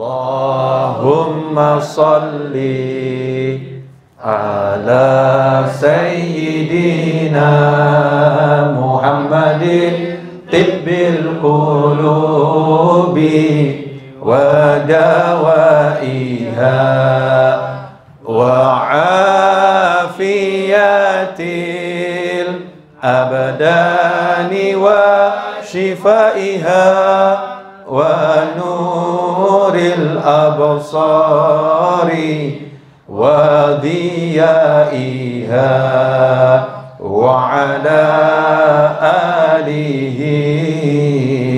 Allahumma salli ala sayyidina Muhammadin tibbil qulubi wa dawaiha wa afiyatil abdani wa shifaiha wa nuril absari wa diyaiha wa ala alihi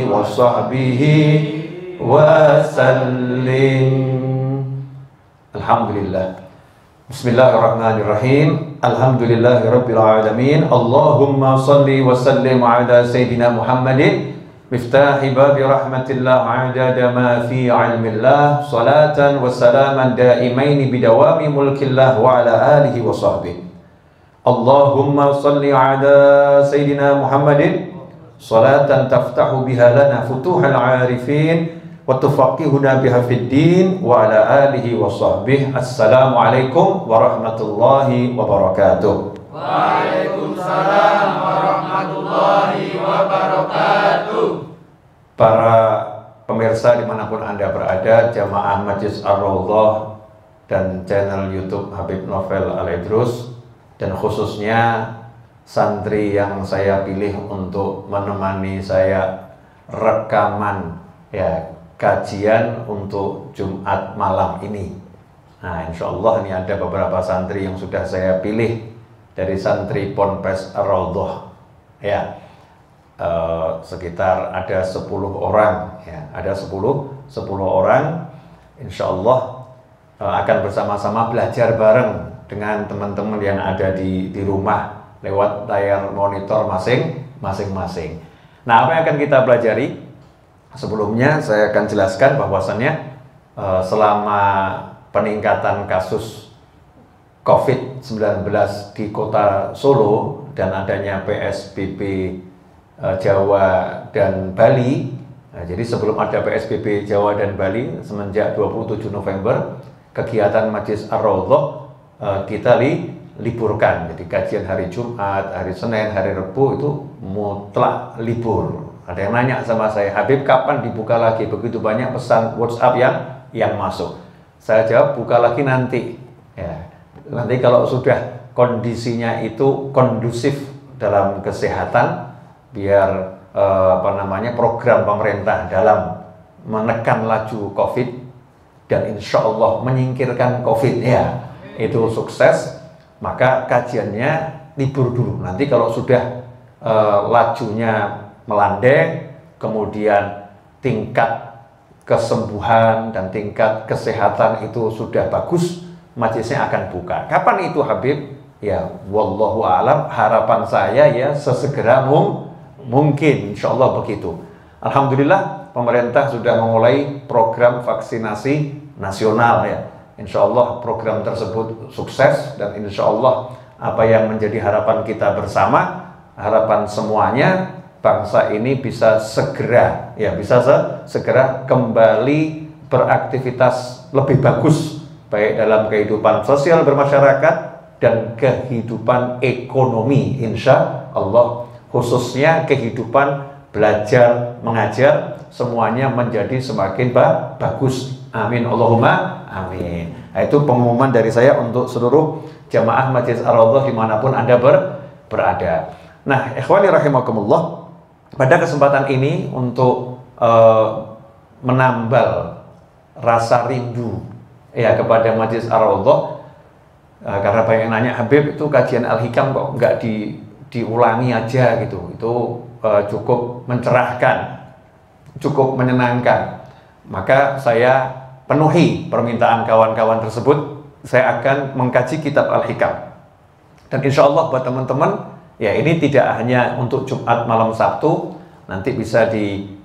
wa sahbihi wa sallim. Alhamdulillah. Bismillahirrahmanirrahim. Alhamdulillahirabbil alamin. Allahumma shalli wa sallim ala sayyidina Muhammadin miftahi babi rahmatillah adada ma fi ilmillah salatan wa salaman daimaini bidawami mulkillah wa ala alihi wa sahbihi. Allahumma salli ala sayyidina Muhammadin salatan taftahu biha lana futuhal arifin wa tufaqihuna biha fid din wa ala alihi wa sahbihi. Assalamualaikum warahmatullahi wabarakatuh. Waalaikumsalam warahmatullahi wabarakatuh. Para pemirsa dimanapun Anda berada, jamaah Majlis Ar-Raudhah dan channel YouTube Habib Novel Al-Idrus, dan khususnya santri yang saya pilih untuk menemani saya rekaman kajian untuk Jumat malam ini. Nah, insya Allah ini ada beberapa santri yang sudah saya pilih dari santri Ponpes Ar-Raudhah sekitar ada 10 orang ada 10 orang, insya Allah akan bersama-sama belajar bareng dengan teman-teman yang ada di rumah lewat layar monitor masing-masing. Nah, apa yang akan kita pelajari? Sebelumnya saya akan jelaskan bahwasannya selama peningkatan kasus COVID-19 di kota Solo dan adanya PSBB Jawa dan Bali. Nah, jadi sebelum ada PSBB Jawa dan Bali semenjak 27 November kegiatan Majlis Ar-Raudhah kita liburkan. Jadi kajian hari Jumat, hari Senin, hari Rabu itu mutlak libur. Ada yang nanya sama saya, Habib kapan dibuka lagi? Begitu banyak pesan WhatsApp yang masuk. Saya jawab buka lagi nanti. Nanti kalau sudah kondisinya itu kondusif dalam kesehatan, biar program pemerintah dalam menekan laju COVID dan insya Allah menyingkirkan COVID itu sukses, maka kajiannya libur dulu. Nanti kalau sudah lajunya melandai, kemudian tingkat kesembuhan dan tingkat kesehatan itu sudah bagus, majelisnya akan buka. Kapan itu Habib? Wallahu a'lam. Harapan saya sesegera mungkin, insya Allah begitu. Alhamdulillah pemerintah sudah memulai program vaksinasi nasional Insya Allah program tersebut sukses, dan insya Allah apa yang menjadi harapan kita bersama, harapan semuanya, bangsa ini bisa segera segera kembali beraktivitas lebih bagus, baik dalam kehidupan sosial bermasyarakat dan kehidupan ekonomi, insya Allah, khususnya kehidupan belajar mengajar, semuanya menjadi semakin bagus. Amin Allahumma amin. Nah, itu pengumuman dari saya untuk seluruh jamaah Majlis Ar-Raudhah dimanapun Anda berada. Nah, ikhwani rahimakumullah, pada kesempatan ini untuk menambal rasa rindu kepada Majlis Ar-Raudhah, karena banyak yang nanya, Habib itu kajian Al-Hikam kok nggak diulangi aja gitu. Itu cukup mencerahkan, cukup menyenangkan. Maka saya penuhi permintaan kawan-kawan tersebut. Saya akan mengkaji kitab Al-Hikam, dan insya Allah buat teman-teman, ini tidak hanya untuk Jumat malam Sabtu, nanti bisa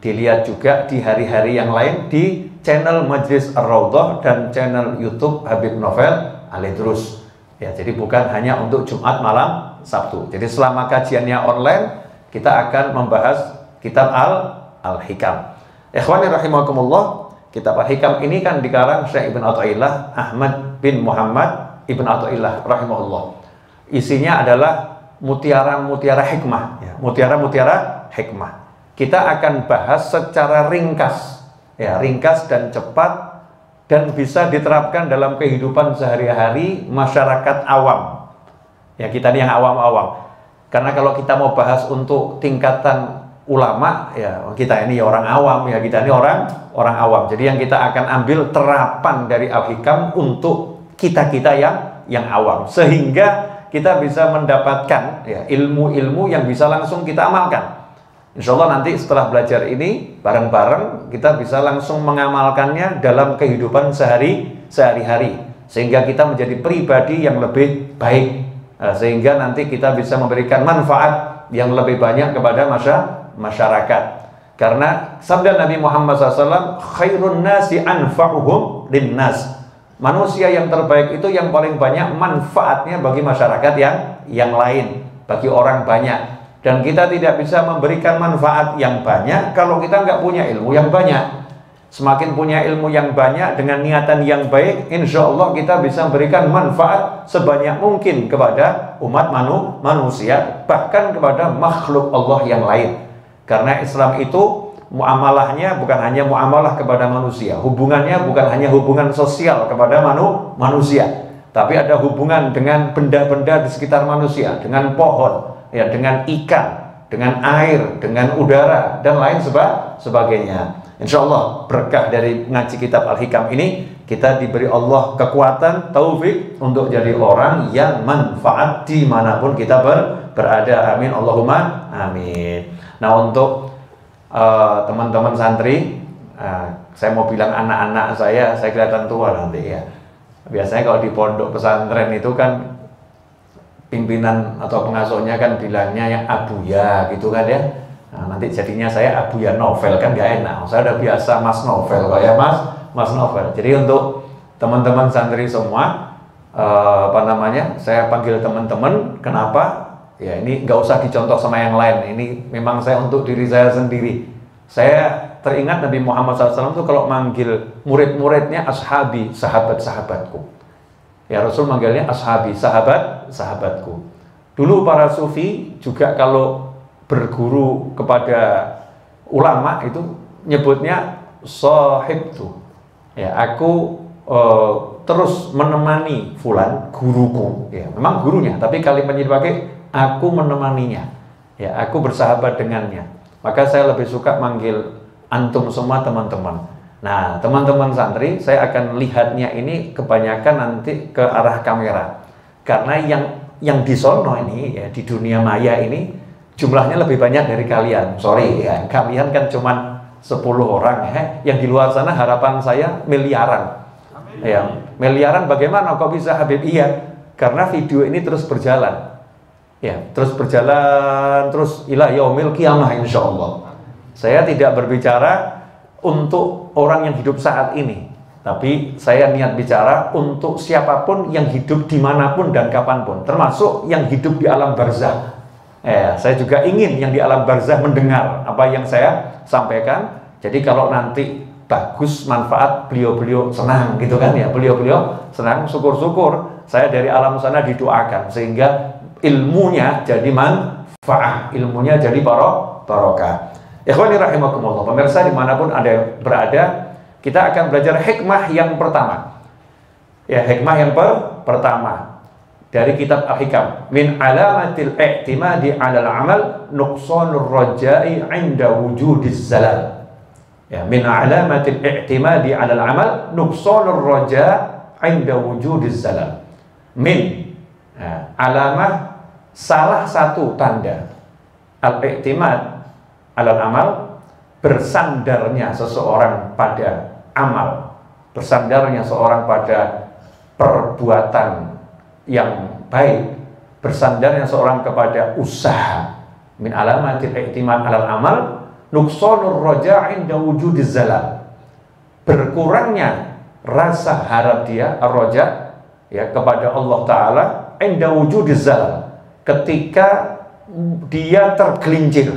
dilihat juga di hari-hari yang lain di channel Majlis Ar-Raudhah dan channel YouTube Habib Novel Al-Idrus. Jadi bukan hanya untuk Jumat malam Sabtu. Jadi selama kajiannya online, kita akan membahas kitab Al-Hikam. Ikhwani rahimakumullah, kitab Al-Hikam ini kan dikarang Syekh Ibn Athaillah Ahmad bin Muhammad Ibn Athaillah rahimahullah. Isinya adalah mutiara-mutiara hikmah, ya, mutiara-mutiara hikmah. Kita akan bahas secara ringkas, ya, ringkas dan cepat, dan bisa diterapkan dalam kehidupan sehari-hari masyarakat awam. Ya, kita ini yang awam-awam. Karena kalau kita mau bahas untuk tingkatan ulama, ya kita ini orang awam, ya kita ini orang awam. Jadi yang kita akan ambil terapan dari Al-Hikam untuk kita-kita yang awam, sehingga kita bisa mendapatkan, ya, ilmu-ilmu yang bisa langsung kita amalkan. Insya Allah nanti setelah belajar ini bareng-bareng kita bisa langsung mengamalkannya dalam kehidupan sehari-hari, sehingga kita menjadi pribadi yang lebih baik, sehingga nanti kita bisa memberikan manfaat yang lebih banyak kepada masyarakat. Karena sabda Nabi Muhammad SAW, khairun nasi anfa'uhum linnas. Manusia yang terbaik itu yang paling banyak manfaatnya bagi masyarakat yang lain, bagi orang banyak. Dan kita tidak bisa memberikan manfaat yang banyak kalau kita nggak punya ilmu yang banyak. Semakin punya ilmu yang banyak dengan niatan yang baik, insya Allah kita bisa memberikan manfaat sebanyak mungkin kepada umat manusia, bahkan kepada makhluk Allah yang lain. Karena Islam itu muamalahnya bukan hanya muamalah kepada manusia, hubungannya bukan hanya hubungan sosial kepada manusia, tapi ada hubungan dengan benda-benda di sekitar manusia, dengan pohon, ya, dengan ikan, dengan air, dengan udara, dan lain sebagainya. Insya Allah berkah dari ngaji kitab Al-Hikam ini, kita diberi Allah kekuatan, taufik untuk jadi orang yang manfaat dimanapun kita berada. Amin, Allahumma amin. Nah, untuk teman-teman santri, saya mau bilang anak-anak saya kelihatan tua nanti, ya. Biasanya kalau di pondok pesantren itu kan pimpinan atau pengasuhnya kan bilangnya yang abuya gitu kan, ya. Nah, nanti jadinya saya abuya novel kan gak enak. Saya udah biasa mas novel kok, ya, mas novel. Jadi untuk teman-teman santri semua, saya panggil teman-teman. Kenapa? Ya, ini nggak usah dicontoh sama yang lain. Ini memang saya untuk diri saya sendiri. Saya teringat Nabi Muhammad SAW itu kalau manggil murid-muridnya ashabi, sahabat-sahabatku. Ya, Rasul manggilnya ashabi, sahabat-sahabatku. Dulu para sufi juga kalau berguru kepada ulama itu nyebutnya sahibtu. Ya, aku terus menemani fulan, guruku. Ya, memang gurunya, tapi kalimatnya dipakai aku menemaninya. Ya, aku bersahabat dengannya. Maka saya lebih suka manggil antum semua teman-teman. Nah, teman-teman santri, saya akan lihatnya ini kebanyakan nanti ke arah kamera. Karena yang di sono ini, ya, di dunia maya ini jumlahnya lebih banyak dari kalian. Sorry, ya, kalian kan cuma 10 orang, ya. Yang di luar sana harapan saya miliaran. Ya, miliaran bagaimana kok bisa Habib? Iya, karena video ini terus berjalan. Ya, terus berjalan terus ila yaumil qiyamah insyaallah. Saya tidak berbicara untuk orang yang hidup saat ini, tapi saya niat bicara untuk siapapun yang hidup dimanapun dan kapanpun, termasuk yang hidup di alam barzah. Saya juga ingin yang di alam barzah mendengar apa yang saya sampaikan. Jadi kalau nanti bagus, manfaat, beliau-beliau senang gitu kan, ya, beliau-beliau senang, syukur-syukur saya dari alam sana didoakan sehingga ilmunya jadi manfaat, ilmunya jadi barokah. Ikhwani rahimakumullah, pemirsa dimanapun Anda berada, kita akan belajar hikmah yang pertama. Ya, hikmah yang pertama dari kitab Al-Hikam. Min alamatil i'timadi 'alal 'amal nuqsanur raja'i 'inda wujudiz zalal. Ya, min alamatil i'timadi 'alal 'amal nuqsanur raja' 'inda wujudiz zalal. Min, ya, alamah, salah satu tanda al-i'timad 'alal 'amal, bersandarnya seseorang pada amal, bersandarnya seorang pada perbuatan yang baik, bersandarnya seorang kepada usaha. Min alamatil i'timad 'alal 'amal nuqsanur raja' 'inda wujudiz zalal. Berkurangnya rasa harap dia, ar-raja, ya, kepada Allah Ta'ala 'inda wujudiz zalal, ketika dia tergelincir,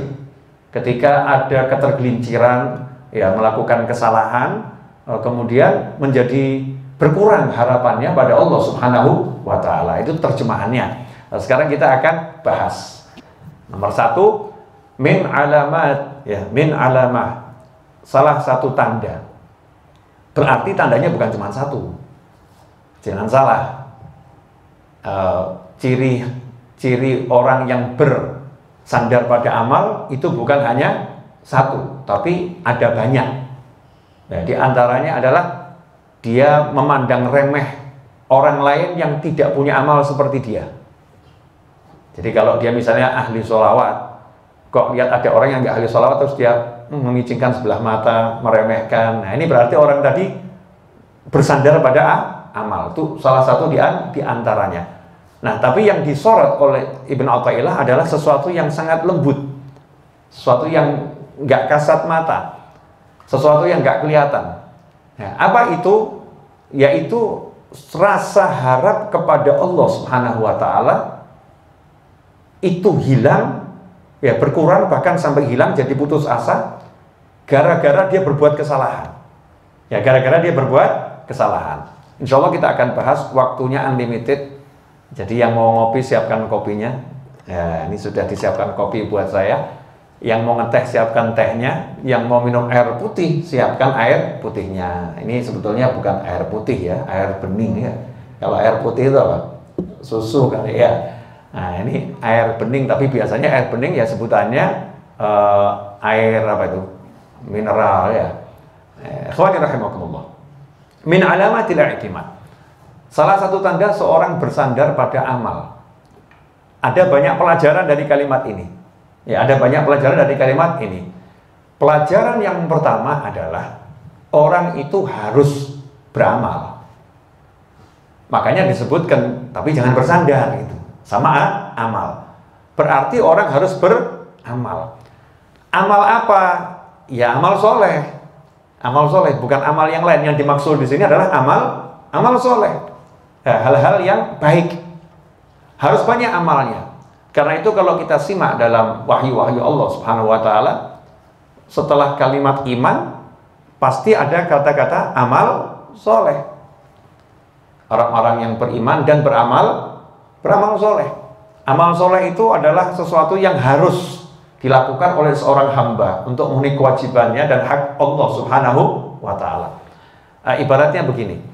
ketika ada ketergelinciran, ya, melakukan kesalahan, kemudian menjadi berkurang harapannya pada Allah Subhanahu wa Ta'ala. Itu terjemahannya. Nah, sekarang kita akan bahas. Nomor 1, min alamat, ya, min alamah, salah satu tanda. Berarti tandanya bukan cuma satu. Jangan salah. Ciri orang yang bersandar pada amal itu bukan hanya satu, tapi ada banyak. Nah, di antaranya adalah dia memandang remeh orang lain yang tidak punya amal seperti dia. Jadi kalau dia misalnya ahli sholawat, kok lihat ada orang yang nggak ahli sholawat terus dia memicingkan sebelah mata, meremehkan. Nah, ini berarti orang tadi bersandar pada amal. Itu salah satu di antaranya. Nah, tapi yang disorot oleh Ibn Athaillah adalah sesuatu yang sangat lembut, sesuatu yang nggak kasat mata, sesuatu yang nggak kelihatan. Nah, apa itu? Yaitu rasa harap kepada Allah Subhanahu wa Ta'ala itu hilang, ya, berkurang, bahkan sampai hilang, jadi putus asa gara-gara dia berbuat kesalahan. Ya, gara-gara dia berbuat kesalahan. Insya Allah kita akan bahas, waktunya unlimited. Jadi yang mau ngopi siapkan kopinya. Ya, ini sudah disiapkan kopi buat saya. Yang mau ngeteh siapkan tehnya. Yang mau minum air putih siapkan air putihnya. Ini sebetulnya bukan air putih ya, air bening ya. Kalau air putih itu apa? Susu kali ya. Nah, ini air bening, tapi biasanya air bening ya sebutannya air apa itu? Mineral ya. Ikhwani rahimakumullah. Min alamatil i'timad. Salah satu tanda seorang bersandar pada amal. Ada banyak pelajaran dari kalimat ini. Ya, ada banyak pelajaran dari kalimat ini. Pelajaran yang pertama adalah orang itu harus beramal. Makanya disebutkan, tapi jangan bersandar gitu. Sama amal. Berarti orang harus beramal. Amal apa? Ya amal soleh. Amal soleh, bukan amal yang lain. Yang dimaksud di sini adalah amal soleh. Hal-hal yang baik. Harus banyak amalnya. Karena itu kalau kita simak dalam wahyu-wahyu Allah Subhanahu wa Ta'ala, setelah kalimat iman pasti ada kata-kata amal soleh. Orang-orang yang beriman dan beramal soleh. Amal soleh itu adalah sesuatu yang harus dilakukan oleh seorang hamba untuk memenuhi kewajibannya dan hak Allah Subhanahu wa Ta'ala. Ibaratnya begini.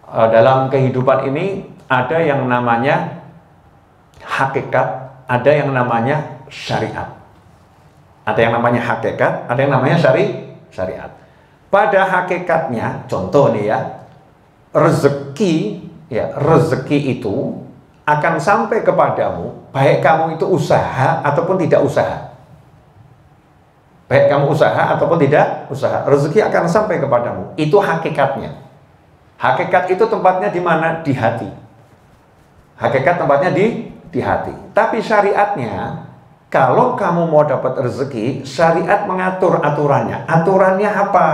Dalam kehidupan ini ada yang namanya hakikat, ada yang namanya syariat. Ada yang namanya hakikat, ada yang namanya syariat. Pada hakikatnya, contoh nih ya, rezeki itu akan sampai kepadamu baik kamu itu usaha ataupun tidak usaha. Baik kamu usaha ataupun tidak usaha, rezeki akan sampai kepadamu. Itu hakikatnya. Hakikat itu tempatnya di mana? Di hati. Hakikat tempatnya di hati. Tapi syariatnya, kalau kamu mau dapat rezeki, syariat mengatur aturannya. Aturannya apa?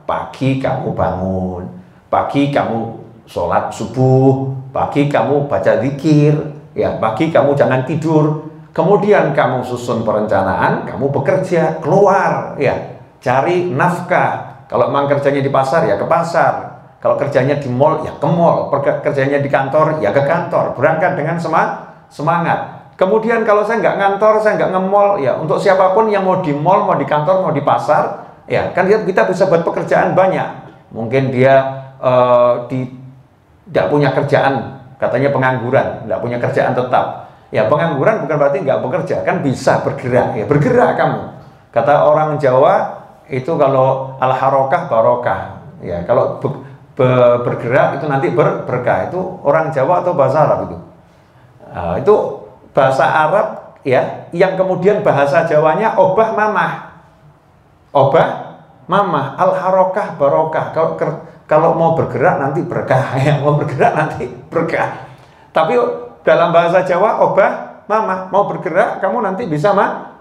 Pagi kamu bangun, pagi kamu sholat subuh, pagi kamu baca zikir, ya, pagi kamu jangan tidur. Kemudian kamu susun perencanaan, kamu bekerja, keluar, ya, cari nafkah. Kalau memang kerjanya di pasar, ya ke pasar. Kalau kerjanya di mall, ya ke mall. Kerjanya di kantor, ya ke kantor. Berangkat dengan semangat. Kemudian kalau saya nggak ngantor, saya nggak nge-mall, ya untuk siapapun yang mau di mall, mau di kantor, mau di pasar, ya kan kita bisa buat pekerjaan banyak. Mungkin dia tidak punya kerjaan, katanya pengangguran, nggak punya kerjaan tetap. Ya pengangguran bukan berarti nggak bekerja, kan bisa bergerak. Ya bergerak kamu. Kata orang Jawa itu kalau al-harokah barokah. Ya kalau bergerak itu nanti berkah. Itu orang Jawa atau bahasa Arab itu? Itu bahasa Arab ya, yang kemudian bahasa Jawanya obah mamah. Obah mamah, al-harokah barokah. Kalau mau bergerak nanti berkah, ya mau bergerak nanti berkah. Tapi dalam bahasa Jawa obah mamah, mau bergerak kamu nanti bisa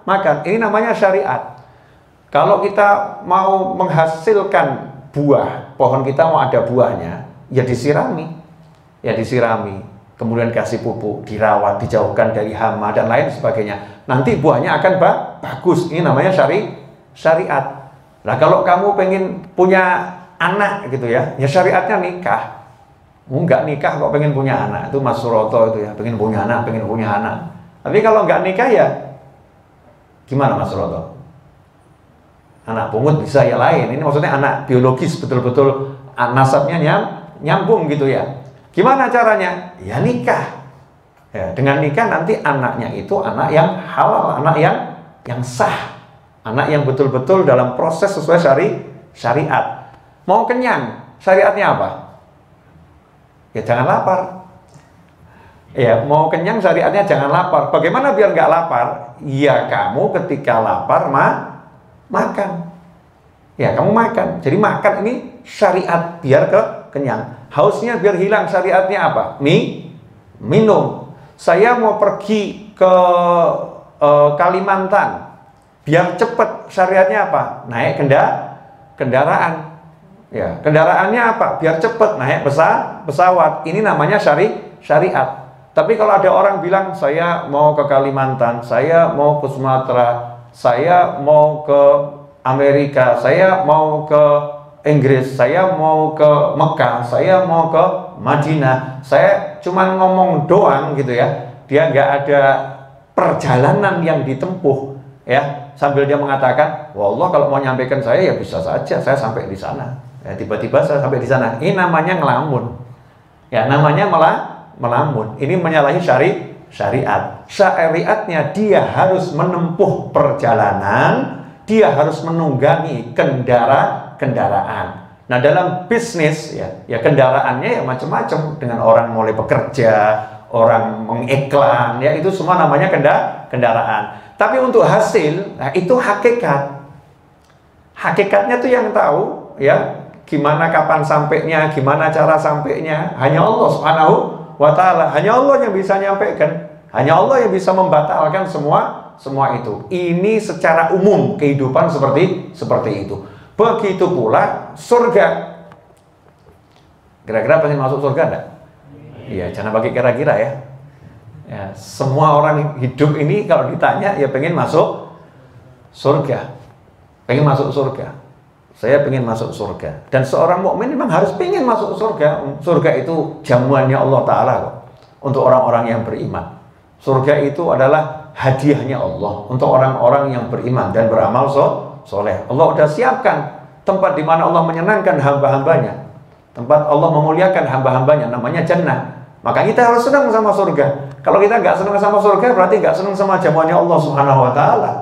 makan. Ini namanya syariat. Kalau kita mau menghasilkan buah, pohon kita mau ada buahnya, ya disirami, kemudian kasih pupuk, dirawat, dijauhkan dari hama dan lain sebagainya. Nanti buahnya akan bagus. Ini namanya syariat. Nah kalau kamu pengen punya anak gitu ya syariatnya nikah. Enggak nikah kok pengen punya anak, itu Mas Suroto itu ya, pengen punya anak. Tapi kalau enggak nikah ya gimana Mas Suroto? Anak pungut bisa ya lain, ini maksudnya anak biologis betul-betul nasabnya nyambung gitu ya. Gimana caranya? Ya nikah. Ya, dengan nikah nanti anaknya itu anak yang halal, anak yang sah, anak yang betul-betul dalam proses sesuai syariat. Mau kenyang, syariatnya apa? Ya jangan lapar. Ya mau kenyang syariatnya jangan lapar. Bagaimana biar nggak lapar? Ya kamu ketika lapar makan. Ya kamu makan. Jadi makan ini syariat biar kenyang. Hausnya biar hilang, syariatnya apa? Minum. Saya mau pergi ke Kalimantan, biar cepet, syariatnya apa? Naik kendaraan. Ya, kendaraannya apa? Biar cepet, naik pesawat. Ini namanya syariat. Tapi kalau ada orang bilang, saya mau ke Kalimantan, saya mau ke Sumatera, saya mau ke Amerika, saya mau ke Inggris, saya mau ke Mekah, saya mau ke Madinah, saya cuma ngomong doang gitu ya, dia nggak ada perjalanan yang ditempuh ya, sambil dia mengatakan, wallah kalau mau nyampaikan saya ya bisa saja saya sampai di sana. Ya, tiba-tiba saya sampai di sana. Ini namanya ngelamun. Ya, namanya melamun. Ini menyalahi syariat. Syariatnya dia harus menempuh perjalanan, dia harus menunggangi kendaraan. Nah, dalam bisnis ya kendaraannya ya macam-macam, dengan orang mulai bekerja, orang mengiklan, ya itu semua namanya kendaraan. Tapi untuk hasil, nah itu hakikat. Hakikatnya tuh yang tahu ya. Gimana kapan sampainya, gimana cara sampainya, hanya Allah Subhanahu wa Ta'ala. Hanya Allah yang bisa nyampaikan, hanya Allah yang bisa membatalkan semua itu. Ini secara umum kehidupan seperti itu. Begitu pula surga. Kira-kira pengen masuk surga enggak? Iya, jangan pakai kira-kira ya. Ya, semua orang hidup ini kalau ditanya ya pengen masuk surga. Pengen masuk surga. Saya pengen masuk surga. Dan seorang mukmin memang harus pengen masuk surga. Surga itu jamuannya Allah Ta'ala kok, untuk orang-orang yang beriman. Surga itu adalah hadiahnya Allah untuk orang-orang yang beriman dan beramal soleh. Allah udah siapkan tempat di mana Allah menyenangkan hamba-hambanya, tempat Allah memuliakan hamba-hambanya, namanya jannah. Maka kita harus senang sama surga. Kalau kita nggak senang sama surga, berarti nggak senang sama jamuannya Allah Subhanahu wa Ta'ala.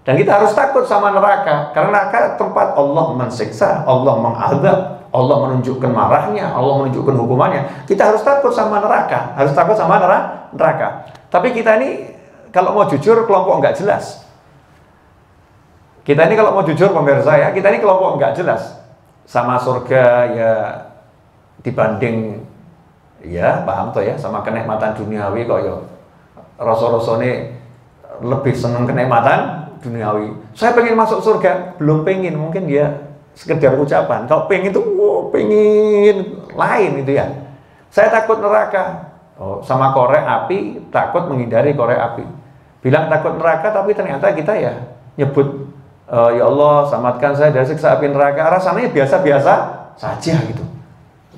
Dan kita harus takut sama neraka, karena neraka tempat Allah mensiksa, Allah mengadab, Allah menunjukkan marahnya, Allah menunjukkan hukumannya. Kita harus takut sama neraka, harus takut sama neraka. Tapi kita ini kalau mau jujur kelompok nggak jelas. Kita ini kalau mau jujur pemirsa ya, kita ini kelompok nggak jelas sama surga ya, dibanding ya paham toh ya sama kenikmatan duniawi kok ya. Rasul-rasulnya lebih senang kenikmatan duniawi. Saya pengen masuk surga, belum pengen, mungkin dia sekedar ucapan. Kalau pengen itu, pengen lain itu ya. Saya takut neraka, sama korek api, takut menghindari korek api. Bilang takut neraka, tapi ternyata kita ya nyebut, ya Allah selamatkan saya dari siksa api neraka. Rasanya biasa-biasa saja gitu.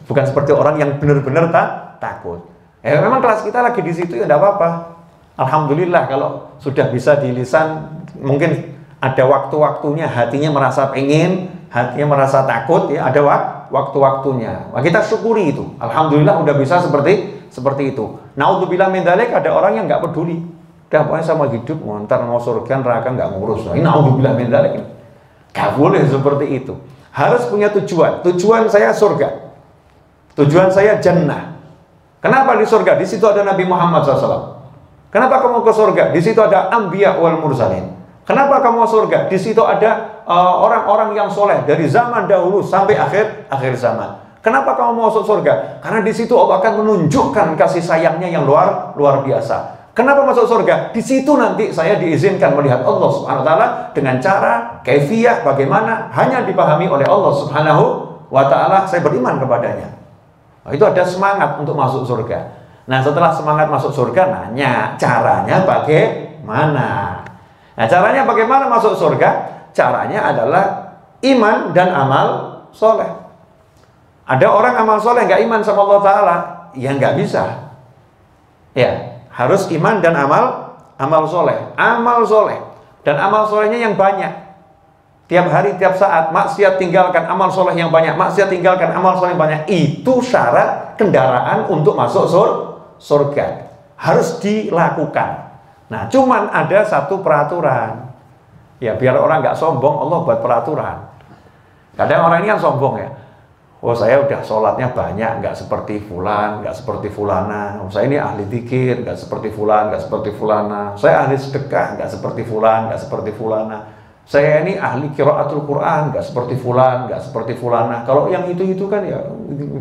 Bukan seperti orang yang benar-benar takut. Memang kelas kita lagi di situ ya enggak apa-apa. Alhamdulillah kalau sudah bisa di lisan, mungkin ada waktu-waktunya hatinya merasa pengen, hatinya merasa takut ya, ada waktu-waktunya. Nah, kita syukuri itu. Alhamdulillah udah bisa seperti itu. Naudzubillah min dzalik, ada orang yang nggak peduli. Udah pokoknya sama hidup, ntar mau surga neraka nggak ngurus. Nah, ini naudzubillah min dzalik. Nggak boleh seperti itu. Harus punya tujuan. Tujuan saya surga. Tujuan saya jannah. Kenapa di surga? Di situ ada Nabi Muhammad SAW. Kenapa kamu ke surga? Di situ ada Anbiya wal Mursalin. Kenapa kamu ke surga? Di situ ada orang-orang yang soleh dari zaman dahulu sampai akhir zaman. Kenapa kamu mau masuk surga? Karena di situ Allah akan menunjukkan kasih sayangnya yang luar biasa. Kenapa masuk surga? Di situ nanti saya diizinkan melihat Allah Subhanahu wa Ta'ala dengan cara kaifiyah bagaimana hanya dipahami oleh Allah Subhanahu wa Ta'ala. Saya beriman kepadanya. Nah, itu ada semangat untuk masuk surga. Nah, setelah semangat masuk surga, nanya caranya bagaimana. Nah, caranya bagaimana masuk surga? Caranya adalah iman dan amal soleh. Ada orang amal soleh nggak iman sama Allah Ta'ala, ya nggak bisa. Ya, harus iman dan amal soleh. Amal soleh. Dan amal solehnya yang banyak. Tiap hari, tiap saat, maksiat tinggalkan, amal soleh yang banyak. Maksiat tinggalkan, amal soleh yang banyak. Itu syarat kendaraan untuk masuk surga. Harus dilakukan. Nah, cuman ada satu peraturan. Ya, biar orang nggak sombong, Allah buat peraturan. Kadang orang ini kan sombong ya. Oh, saya udah sholatnya banyak, nggak seperti fulan, nggak seperti fulana. Oh, saya ini ahli dzikir, nggak seperti fulan, nggak seperti fulana. Saya ahli sedekah, nggak seperti fulan, nggak seperti fulana. Saya ini ahli qiraatul Quran, nggak seperti fulan, nggak seperti fulana. Kalau yang itu kan ya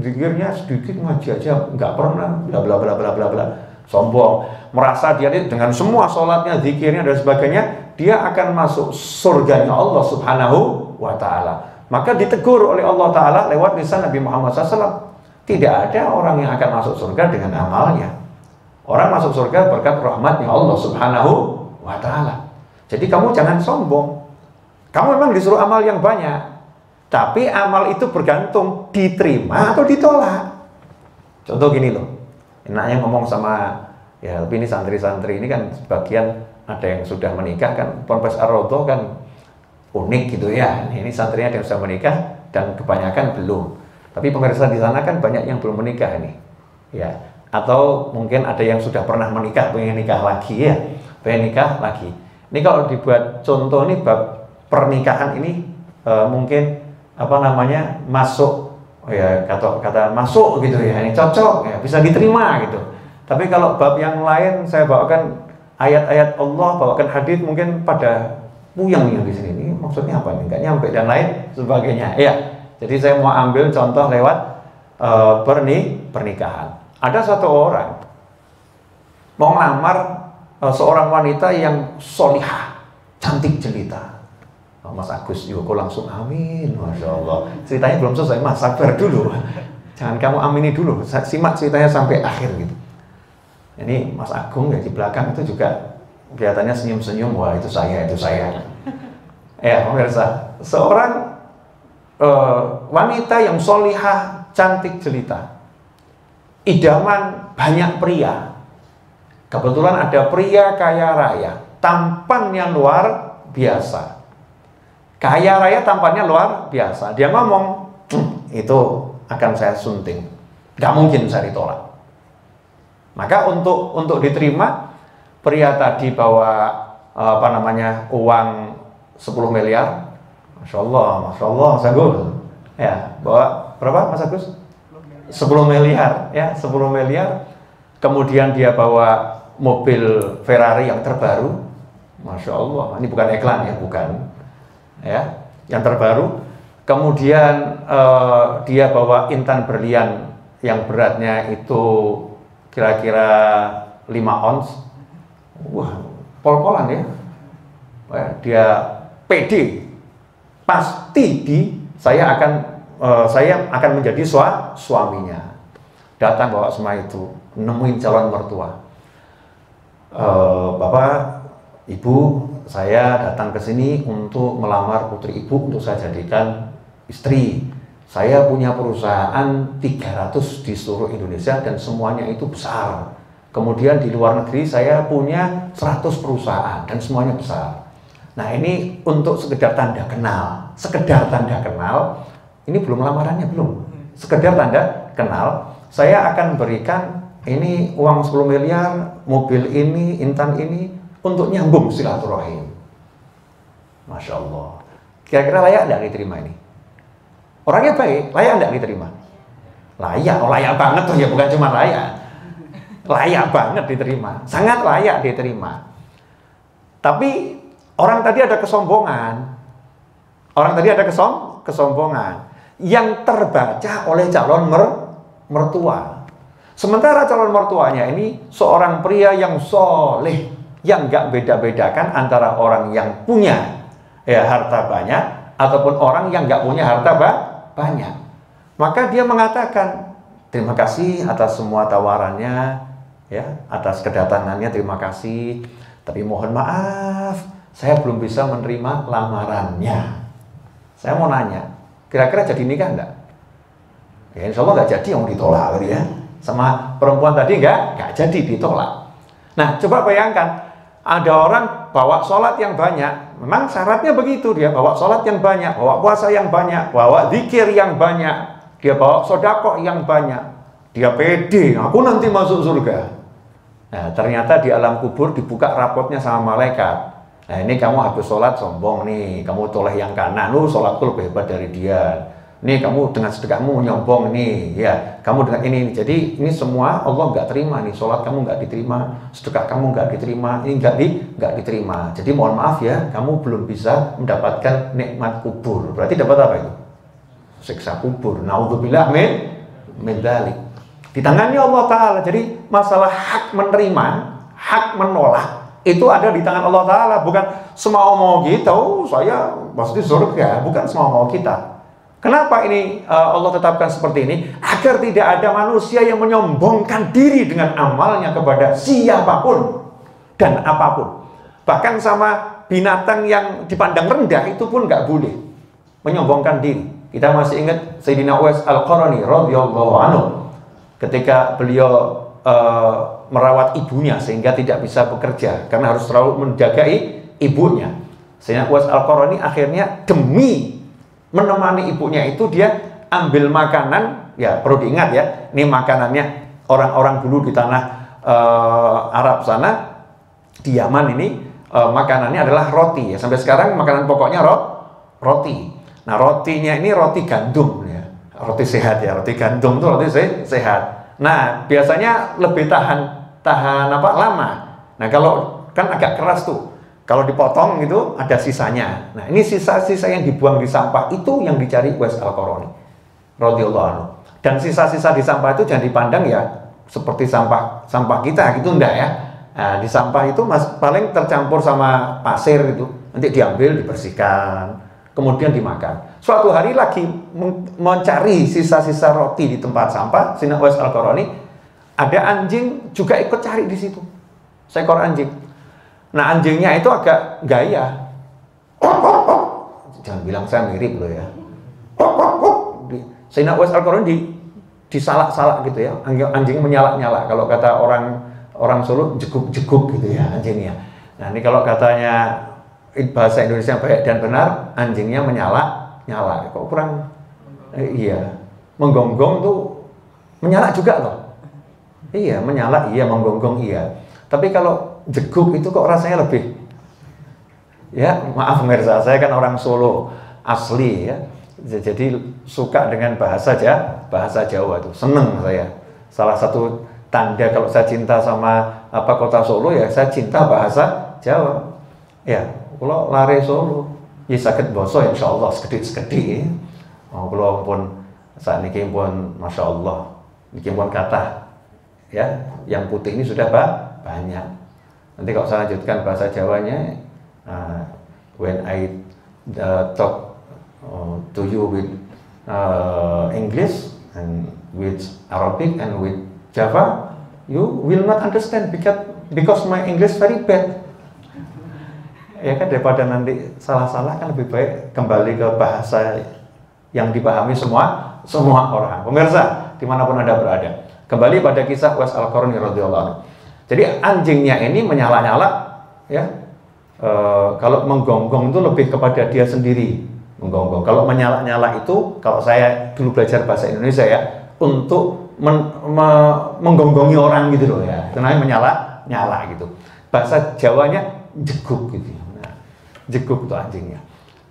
dzikirnya sedikit, ngaji aja nggak pernah, bla bla bla bla bla bla. Sombong, merasa dia ini dengan semua sholatnya, dzikirnya dan sebagainya, dia akan masuk surganya Allah Subhanahu wa Ta'ala. Maka ditegur oleh Allah Ta'ala lewat lisan Nabi Muhammad SAW. Tidak ada orang yang akan masuk surga dengan amalnya. Orang masuk surga berkat rahmatnya Allah Subhanahu wa Ta'ala. Jadi kamu jangan sombong. Kamu memang disuruh amal yang banyak, tapi amal itu bergantung diterima atau ditolak. Contoh gini loh, enaknya ngomong sama, ya tapi ini santri-santri ini kan sebagian ada yang sudah menikah kan, Ponpes Ar-Raudhah kan unik gitu ya. Ini santrinya yang sudah menikah dan kebanyakan belum. Tapi pemirsa di sana kan banyak yang belum menikah ini. Ya, atau mungkin ada yang sudah pernah menikah, pengen nikah lagi ya. Pengen nikah lagi. Ini kalau dibuat contoh nih bab pernikahan ini mungkin apa namanya? Masuk ya, kata masuk gitu ya. Ini cocok ya, bisa diterima gitu. Tapi kalau bab yang lain saya bawakan ayat-ayat Allah, bawakan hadis mungkin pada puyeng yang di sini. Ini maksudnya apa nih? Nggak nyampe dan lain sebagainya. Ya, jadi saya mau ambil contoh lewat pernikahan. Ada satu orang mau ngelamar seorang wanita yang solihah, cantik jelita. Mas Agus Yoko langsung amin, masya Allah. Ceritanya belum selesai, Mas sabar dulu. Jangan kamu amini dulu, simak ceritanya sampai akhir gitu. Ini Mas Agung ya di belakang itu juga kelihatannya senyum-senyum, wah itu saya. Ya pemirsa, seorang wanita yang solihah, cantik jelita, idaman banyak pria. Kebetulan ada pria kaya raya, tampannya luar biasa. Kaya raya tampannya luar biasa. Dia ngomong, itu akan saya sunting, gak mungkin saya ditolak. Maka untuk diterima, pria tadi bawa apa namanya uang 10 miliar, masya Allah, sanggup. Ya, bawa berapa Mas Agus? 10 miliar, ya 10 miliar. Kemudian dia bawa mobil Ferrari yang terbaru, masya Allah. Ini bukan iklan ya, bukan. Ya, yang terbaru. Kemudian dia bawa intan berlian yang beratnya itu kira-kira 5 ons. Wah, pol-polan ya. Dia pede, pasti saya akan menjadi suaminya. Datang bawa semua itu, nemuin calon mertua. Bapak, Ibu, saya datang ke sini untuk melamar putri Ibu untuk saya jadikan istri. Saya punya perusahaan 300 di seluruh Indonesia dan semuanya itu besar. Kemudian di luar negeri saya punya 100 perusahaan dan semuanya besar. Nah ini untuk sekedar tanda kenal. Sekedar tanda kenal, ini belum lamarannya belum. Sekedar tanda kenal, saya akan berikan ini uang 10 miliar, mobil ini, intan ini, untuk nyambung silaturahim. Masya Allah. Kira-kira layak tidak diterima ini? Orangnya baik, layak tidak diterima? Layak banget tuh ya, bukan cuma layak. Layak banget diterima, sangat layak diterima. Tapi orang tadi ada kesombongan. Orang tadi ada kesombongan yang terbaca oleh calon mertua. Sementara calon mertuanya ini seorang pria yang soleh, yang nggak beda-bedakan antara orang yang punya ya harta banyak ataupun orang yang nggak punya harta banyak. Maka dia mengatakan, terima kasih atas semua tawarannya, ya, atas kedatangannya, terima kasih. Tapi mohon maaf, saya belum bisa menerima lamarannya. Saya mau nanya, kira-kira jadi nikah enggak? Ya insya Allah nggak jadi yang ditolak gitu ya. Sama perempuan tadi nggak jadi ditolak. Nah coba bayangkan, ada orang bawa sholat yang banyak, memang syaratnya begitu, dia bawa sholat yang banyak, bawa puasa yang banyak, bawa zikir yang banyak, dia bawa sodako yang banyak, dia pede, aku nanti masuk surga. Nah ternyata di alam kubur dibuka rapotnya sama malaikat. Nah ini kamu habis sholat sombong nih, kamu toleh yang kanan, lu sholatku lebih hebat dari dia. Nih kamu dengan sedekahmu nyombong nih, ya kamu dengan ini. Jadi ini semua Allah nggak terima nih, sholat kamu nggak diterima, sedekah kamu nggak diterima, ini nggak diterima. Jadi mohon maaf ya, kamu belum bisa mendapatkan nikmat kubur. Berarti dapat apa itu? Siksa kubur. Naudzubillah min dzalik. Di tangannya Allah Ta'ala. Jadi masalah hak menerima, hak menolak itu ada di tangan Allah Ta'ala. Bukan semau-mau kita, oh saya pasti surga. Bukan semau-mau kita. Kenapa ini Allah tetapkan seperti ini? Agar tidak ada manusia yang menyombongkan diri dengan amalnya kepada siapapun dan apapun. Bahkan sama binatang yang dipandang rendah itu pun nggak boleh menyombongkan diri. Kita masih ingat Sayyidina Uwais Al-Qarani radhiyallahu anhu ketika beliau merawat ibunya sehingga tidak bisa bekerja karena harus selalu menjaga ibunya. Sayyidina Uwais Al-Qarani akhirnya demi menemani ibunya itu dia ambil makanan, ya perlu diingat ya, ini makanannya orang-orang dulu di tanah Arab sana, di Yaman ini makanannya adalah roti ya. Sampai sekarang makanan pokoknya roti. Nah rotinya ini roti gandum ya, roti sehat ya, roti gandum itu roti sehat. Nah biasanya lebih tahan apa lama. Nah kalau kan agak keras tuh. Kalau dipotong itu ada sisanya. Nah ini sisa-sisa yang dibuang di sampah itu yang dicari Uwais Al-Qarani radhiyallahu anhu. Dan sisa-sisa di sampah itu jangan dipandang ya seperti sampah kita gitu, enggak ya. Nah, di sampah itu paling tercampur sama pasir itu, nanti diambil, dibersihkan, kemudian dimakan. Suatu hari lagi mencari sisa-sisa roti di tempat sampah, Sayyidina Uwais Al-Qarani, ada anjing juga ikut cari di situ, seekor anjing. Nah anjingnya itu agak gaya. Jangan bilang saya mirip loh ya. Sayyidina Uwais Al-Qarani disalak-salak gitu ya. Anjing menyalak-nyalak. Kalau kata orang Solo jeguk-jeguk gitu ya anjingnya. Nah ini kalau katanya bahasa Indonesia baik dan benar, anjingnya menyalak-nyalak. Kok kurang? Iya. Menggonggong tuh menyalak juga loh. Iya menyalak, iya menggonggong iya. Tapi kalau jeguk itu kok rasanya lebih, ya maaf pemirsa, saya kan orang Solo asli ya, jadi suka dengan bahasa Jawa itu, seneng saya. Salah satu tanda kalau saya cinta sama kota Solo ya saya cinta bahasa Jawa. Ya, kalau lare Solo, ya sakit boso insya Allah sekedip-sekedip. Oh, kalau pun saat ini pun masya Allah, ini pun kata ya, yang putih ini sudah banyak. Nanti kalau saya lanjutkan bahasa Jawanya, when I talk to you with English and with Arabic and with Java, you will not understand because my English very bad. Ya kan, daripada nanti salah-salah kan lebih baik kembali ke bahasa yang dipahami semua orang. Pemirsa, dimanapun Anda berada, kembali pada kisah Uwais Al-Qarani radhiyallahu anhu. Jadi anjingnya ini menyala-nyala ya. Kalau menggonggong itu lebih kepada dia sendiri menggonggong. Kalau menyala-nyala itu, kalau saya dulu belajar bahasa Indonesia ya, untuk menggonggongi orang gitu loh ya. Itu namanya menyala-nyala gitu. Bahasa Jawanya jeguk gitu. Nah, jeguk itu anjingnya.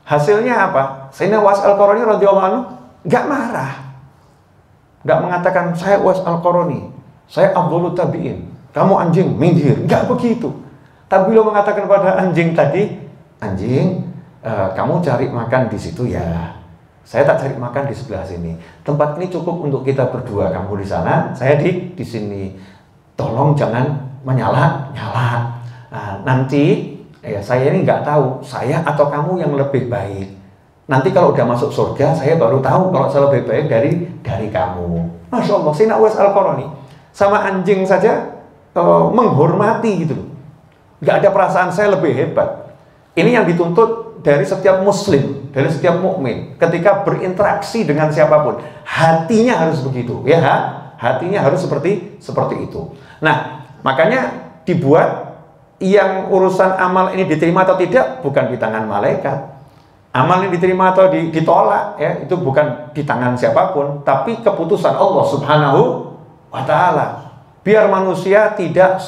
Hasilnya apa? Sayyidina Uwais Al-Qarani radhiyallahu anhu nggak marah. Nggak mengatakan saya Uwais Al-Qarani, saya Abdullah Tabi'in, kamu anjing, minggir. Enggak begitu. Tapi beliau mengatakan pada anjing tadi, anjing, kamu cari makan di situ ya. Saya tak cari makan di sebelah sini. Tempat ini cukup untuk kita berdua. Kamu di sana, saya di sini. Tolong jangan menyala-nyala. Nah, nanti ya saya ini nggak tahu saya atau kamu yang lebih baik. Nanti kalau udah masuk surga, saya baru tahu kalau saya lebih baik dari kamu. Masya Allah, Sayyidina Uwais Al-Qarani sama anjing saja menghormati gitu loh. Nggak ada perasaan saya lebih hebat. Ini yang dituntut dari setiap muslim, dari setiap mukmin. Ketika berinteraksi dengan siapapun, hatinya harus begitu, ya. Hatinya harus seperti itu. Nah, makanya dibuat yang urusan amal ini diterima atau tidak bukan di tangan malaikat. Amal ini diterima atau ditolak, ya, itu bukan di tangan siapapun, tapi keputusan Allah Subhanahu wa Ta'ala. Biar manusia tidak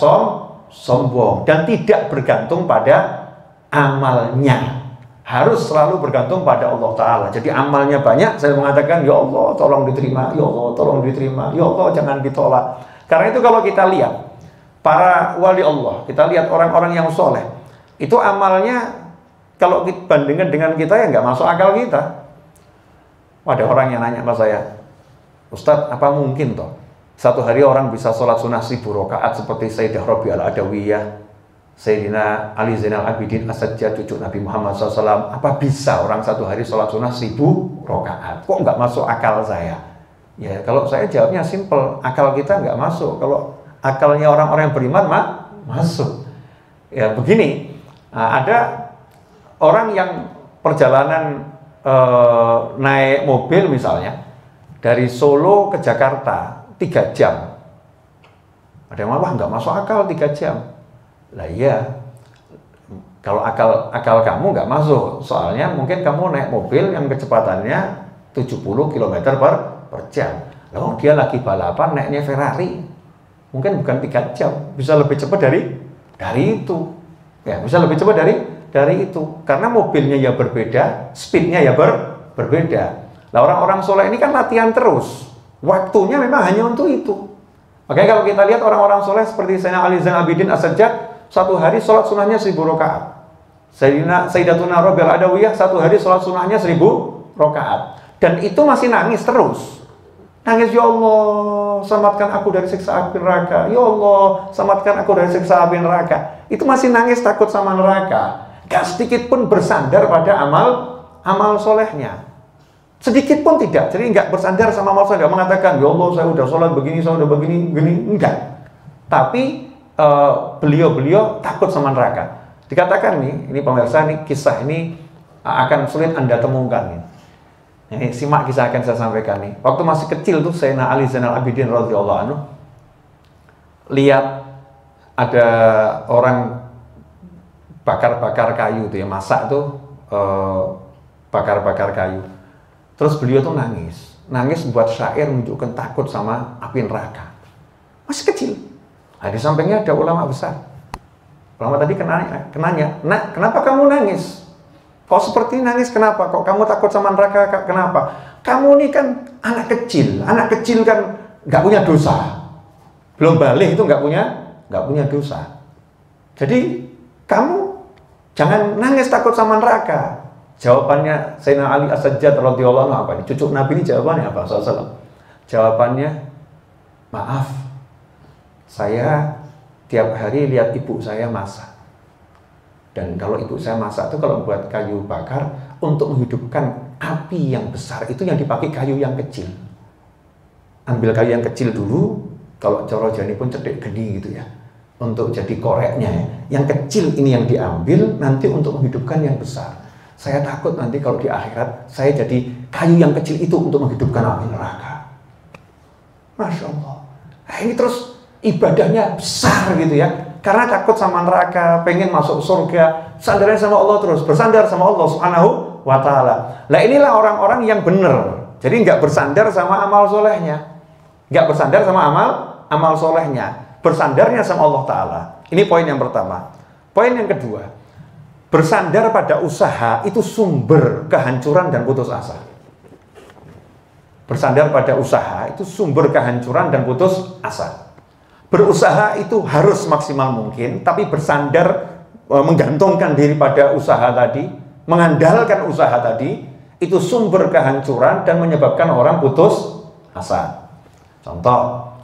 sombong dan tidak bergantung pada amalnya, harus selalu bergantung pada Allah Ta'ala. Jadi amalnya banyak, saya mengatakan ya Allah tolong diterima, ya Allah tolong diterima, ya Allah jangan ditolak. Karena itu kalau kita lihat para wali Allah, kita lihat orang-orang yang soleh, itu amalnya kalau dibandingkan dengan kita ya nggak masuk akal kita. Ada orang yang nanya sama saya, Ustadz, apa mungkin toh satu hari orang bisa sholat sunnah 1000 rakaat seperti Sayyidah Rabi'ah Al-Adawiyah, Sayyidina Ali Zainal Abidin As-Sajjad, cucu Nabi Muhammad SAW. Apa bisa orang satu hari sholat sunnah 1000 rakaat? Kok nggak masuk akal saya? Ya, kalau saya jawabnya simple, akal kita nggak masuk. Kalau akalnya orang-orang yang beriman masuk. Ya begini, ada orang yang perjalanan naik mobil misalnya dari Solo ke Jakarta 3 jam. Ada yang wah nggak masuk akal 3 jam. Lah iya, kalau akal kamu nggak masuk, soalnya mungkin kamu naik mobil yang kecepatannya 70 km per jam. Lalu dia lagi balapan naiknya Ferrari, mungkin bukan 3 jam, bisa lebih cepat dari itu. Ya, bisa lebih cepat dari itu. Karena mobilnya ya berbeda, speednya ya berbeda. Nah, orang-orang soleh ini kan latihan terus. Waktunya memang hanya untuk itu. Makanya kalau kita lihat orang-orang soleh seperti Sayyidina Ali Zainal Abidin As-Sajjad, satu hari sholat sunnahnya 1000 rakaat. Sayyidatuna Rabi'ah Al-Adawiyah satu hari sholat sunnahnya 1000 rakaat. Dan itu masih nangis terus. Nangis, ya Allah, selamatkan aku dari siksa api neraka. Ya Allah, selamatkan aku dari siksa api neraka. Itu masih nangis takut sama neraka. Gak sedikit pun bersandar pada amal solehnya. Sedikit pun tidak. Jadi nggak bersandar sama amal soleh. Nggak mengatakan, ya Allah, saya udah sholat begini, saya udah begini. Enggak. Tapi beliau takut sama neraka. Dikatakan nih, ini pemirsa, nih kisah ini akan sulit Anda temukan nih. Ini simak kisah akan saya sampaikan nih. Waktu masih kecil tuh Sayyidina Ali Zainal Abidin radhiyallahu anhu lihat ada orang bakar-bakar kayu tuh ya, masak tuh bakar-bakar kayu. Terus beliau tuh nangis buat syair menunjukkan takut sama api neraka. Masih kecil. Nah, di sampingnya ada ulama besar. Ulama tadi kenanya, "Nak, kenapa kamu nangis? Kok seperti nangis kenapa? Kok kamu takut sama neraka kenapa? Kamu ini kan anak kecil. Anak kecil kan nggak punya dosa. Belum balik itu nggak punya dosa. Jadi kamu jangan nangis takut sama neraka." Jawabannya Sayyidina Ali As-Sajjad radhiyallahu anhu apa nih? Cucu Nabi ini jawabannya apa? Jawabannya, "Maaf, saya tiap hari lihat ibu saya masak. Dan kalau ibu saya masak itu kalau buat kayu bakar untuk menghidupkan api yang besar itu yang dipakai kayu yang kecil. Ambil kayu yang kecil dulu, kalau coro jani pun cedek geni gitu ya, untuk jadi koreknya. Yang kecil ini yang diambil nanti untuk menghidupkan yang besar. Saya takut nanti kalau di akhirat saya jadi kayu yang kecil itu untuk menghidupkan api neraka." Masya Allah. Nah, ini terus ibadahnya besar gitu ya, karena takut sama neraka, pengen masuk surga, sandarnya sama Allah terus, bersandar sama Allah Subhanahu wa Ta'ala. Nah, inilah orang-orang yang benar. Jadi nggak bersandar sama amal solehnya, nggak bersandar sama amal solehnya, bersandarnya sama Allah Ta'ala. Ini poin yang pertama. Poin yang kedua, bersandar pada usaha itu sumber kehancuran dan putus asa. Bersandar pada usaha itu sumber kehancuran dan putus asa. Berusaha itu harus maksimal mungkin, tapi bersandar, menggantungkan diri pada usaha tadi, mengandalkan usaha tadi, itu sumber kehancuran dan menyebabkan orang putus asa. Contoh,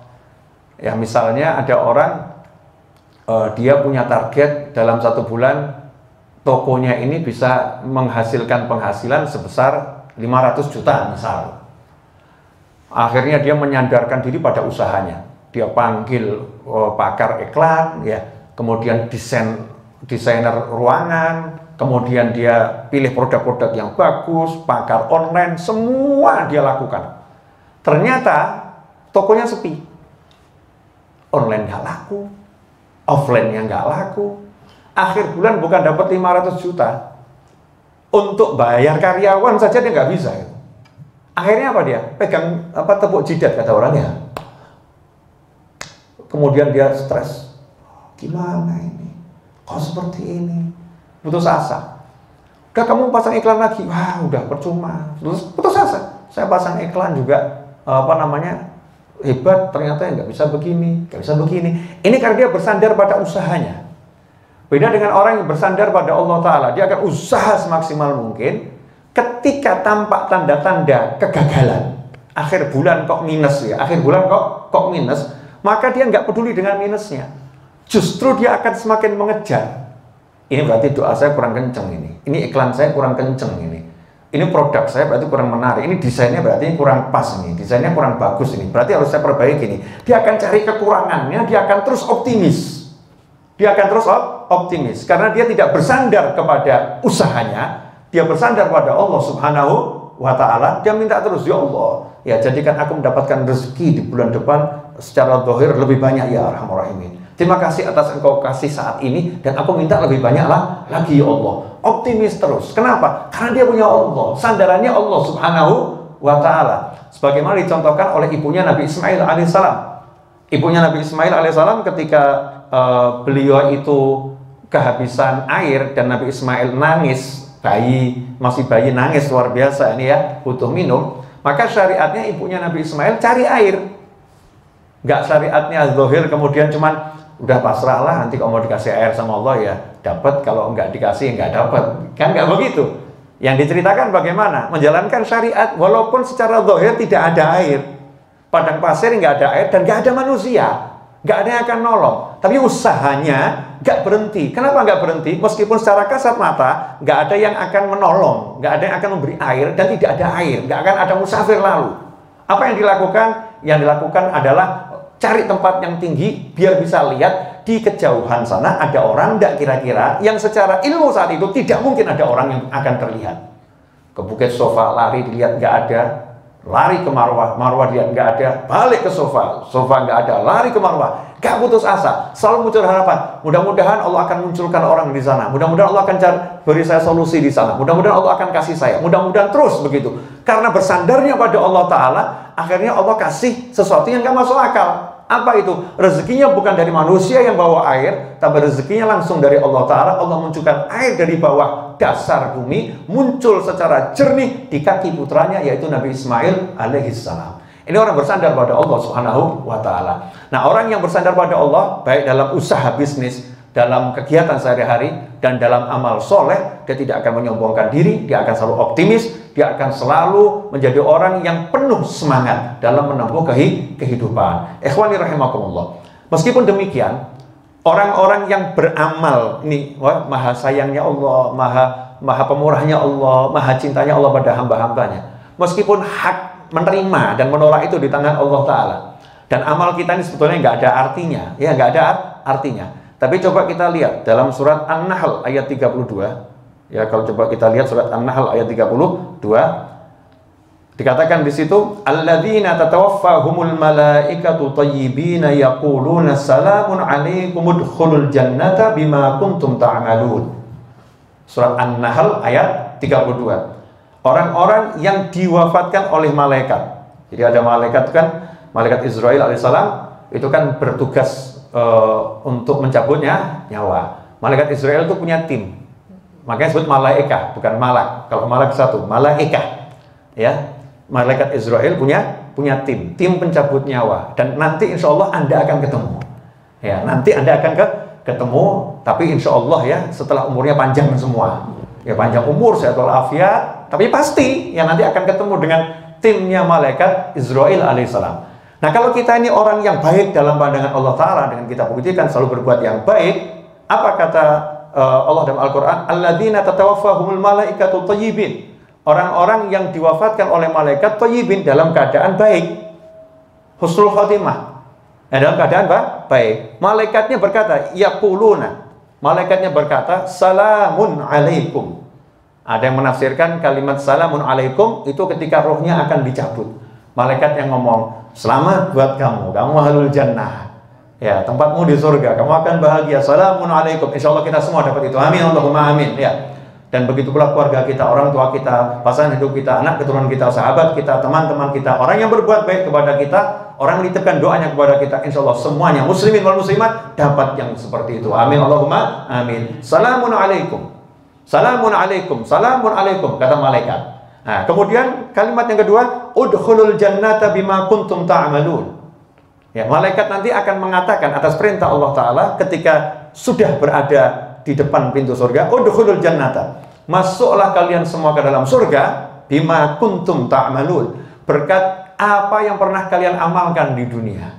ya misalnya ada orang, dia punya target dalam 1 bulan, tokonya ini bisa menghasilkan penghasilan sebesar 500 juta misal. Akhirnya dia menyandarkan diri pada usahanya. Dia panggil pakar iklan, ya, kemudian desainer ruangan, kemudian dia pilih produk-produk yang bagus, pakar online, semua dia lakukan. Ternyata tokonya sepi, online nggak laku, offline-nya nggak laku. Akhir bulan bukan dapat 500 juta, untuk bayar karyawan saja dia nggak bisa. Akhirnya apa dia? Pegang tepuk jidat kata orangnya. Kemudian dia stres. Gimana ini? Kok seperti ini? Putus asa. Udah kamu pasang iklan lagi. Wah, udah percuma. Putus asa. Saya pasang iklan juga hebat, ternyata nggak bisa begini, nggak bisa begini. Ini karena dia bersandar pada usahanya. Beda dengan orang yang bersandar pada Allah Ta'ala. Dia akan usaha semaksimal mungkin. Ketika tampak tanda-tanda kegagalan, akhir bulan kok minus ya, akhir bulan kok minus, maka dia nggak peduli dengan minusnya. Justru dia akan semakin mengejar. Ini berarti doa saya kurang kenceng ini. Ini iklan saya kurang kenceng ini. Ini produk saya berarti kurang menarik. Ini desainnya berarti kurang pas ini. Desainnya kurang bagus ini. Berarti harus saya perbaiki ini. Dia akan cari kekurangannya, dia akan terus optimis. Dia akan terus optimis karena dia tidak bersandar kepada usahanya. Dia bersandar pada Allah Subhanahu wa Ta'ala. Dia minta terus, ya Allah, ya jadikan aku mendapatkan rezeki di bulan depan secara zahir lebih banyak ya Arhamar Rahimin. Terima kasih atas engkau kasih saat ini, dan aku minta lebih banyak lagi ya Allah. Optimis terus. Kenapa? Karena dia punya Allah. Sandarannya Allah Subhanahu wa Ta'ala. Sebagaimana dicontohkan oleh ibunya Nabi Ismail alaihissalam. Ibunya Nabi Ismail alaihissalam ketika beliau itu kehabisan air dan Nabi Ismail nangis, masih bayi nangis luar biasa ini ya, butuh minum, maka syariatnya ibunya Nabi Ismail cari air. Nggak syariatnya zahir kemudian cuman udah pasrahlah, nanti kalau mau dikasih air sama Allah ya dapat, kalau nggak dikasih nggak dapat. Kan nggak begitu. Yang diceritakan bagaimana menjalankan syariat walaupun secara zahir tidak ada air, padang pasir nggak ada air dan nggak ada manusia, nggak ada yang akan nolong, tapi usahanya nggak berhenti. Kenapa nggak berhenti? Meskipun secara kasat mata nggak ada yang akan menolong, nggak ada yang akan memberi air, dan tidak ada air, nggak akan ada musafir lalu. Apa yang dilakukan? Yang dilakukan adalah cari tempat yang tinggi biar bisa lihat di kejauhan sana ada orang nggak kira-kira, yang secara ilmu saat itu tidak mungkin ada orang yang akan terlihat. Ke Bukit Sofa lari dilihat nggak ada, lari ke Marwah, Marwah dilihat nggak ada, balik ke Sofa, Sofa nggak ada, lari ke Marwah. Gak putus asa, selalu muncul harapan. Mudah-mudahan Allah akan munculkan orang di sana. Mudah-mudahan Allah akan beri saya solusi di sana. Mudah-mudahan Allah akan kasih saya. Mudah-mudahan terus begitu. Karena bersandarnya pada Allah Ta'ala, akhirnya Allah kasih sesuatu yang gak masuk akal. Apa itu? Rezekinya bukan dari manusia yang bawa air, tapi rezekinya langsung dari Allah Ta'ala. Allah munculkan air dari bawah dasar bumi, muncul secara jernih di kaki putranya, yaitu Nabi Ismail alaihissalam. Ini orang bersandar pada Allah Subhanahu wa Ta'ala. Nah, orang yang bersandar pada Allah, baik dalam usaha bisnis, dalam kegiatan sehari-hari, dan dalam amal soleh, dia tidak akan menyombongkan diri, dia akan selalu optimis, dia akan selalu menjadi orang yang penuh semangat dalam menempuh kehidupan. Ikhwani rahimakumullah. Meskipun demikian, orang-orang yang beramal, ini maha sayangnya Allah, maha pemurahnya Allah, maha cintanya Allah pada hamba-hambanya. Meskipun hak menerima dan menolak itu di tangan Allah Ta'ala, dan amal kita ini sebetulnya nggak ada artinya, ya nggak ada artinya. Tapi coba kita lihat dalam surat An-Nahl ayat 32, ya kalau coba kita lihat surat An-Nahl ayat 32, dikatakan di situ, alladzina tatawaffahumul malaikatu thayyibina yaquluna salamun alaikum udkhulul jannata bima kuntum ta'malun. Surat An-Nahl ayat 32. Orang-orang yang diwafatkan oleh malaikat. Jadi ada malaikat kan, malaikat Israel alaihissalam itu kan bertugas untuk mencabutnya nyawa. Malaikat Israel itu punya tim, makanya disebut malaikah, bukan malak. Kalau malak satu, malaikah. Ya, malaikat Israel punya tim pencabut nyawa. Dan nanti insya Allah Anda akan ketemu. Ya, nanti Anda akan ketemu. Tapi insya Allah ya setelah umurnya panjang semua. Ya panjang umur, sehat walafiat, tapi pasti yang nanti akan ketemu dengan timnya malaikat Israel alaihissalam. Nah, kalau kita ini orang yang baik dalam pandangan Allah Ta'ala, dengan kita buktikan selalu berbuat yang baik, apa kata Allah dalam Al-Quran? Alladzina tatawaffahumul malaikatu thayyibin. Orang-orang yang diwafatkan oleh malaikat thayyibin dalam keadaan baik, husnul khotimah, dalam keadaan baik. Malaikatnya berkata, yaquluna, Malaikatnya berkata, salamun alaikum. Ada yang menafsirkan kalimat salamun alaikum itu ketika rohnya akan dicabut. Malaikat yang ngomong, selamat buat kamu ahlul jannah. Ya, tempatmu di surga, kamu akan bahagia. Salamun alaikum. Insya Allah kita semua dapat itu. Amin, Allahumma amin. Ya. Dan begitu pula keluarga kita, orang tua kita, pasangan hidup kita, anak keturunan kita, sahabat kita, teman-teman kita, orang yang berbuat baik kepada kita, orang yang dititipkan doanya kepada kita, insya Allah semuanya muslimin wal muslimat dapat yang seperti itu. Amin, Allahumma amin. Salamun alaikum. Salamun alaikum. Salamun alaikum, kata malaikat. Nah, kemudian kalimat yang kedua, udkhulul jannata bima kuntum ta'malun. Ya, malaikat nanti akan mengatakan atas perintah Allah Ta'ala ketika sudah berada di depan pintu surga, udkhulul jannata, masuklah kalian semua ke dalam surga bima kuntum ta'malun, berkat apa yang pernah kalian amalkan di dunia.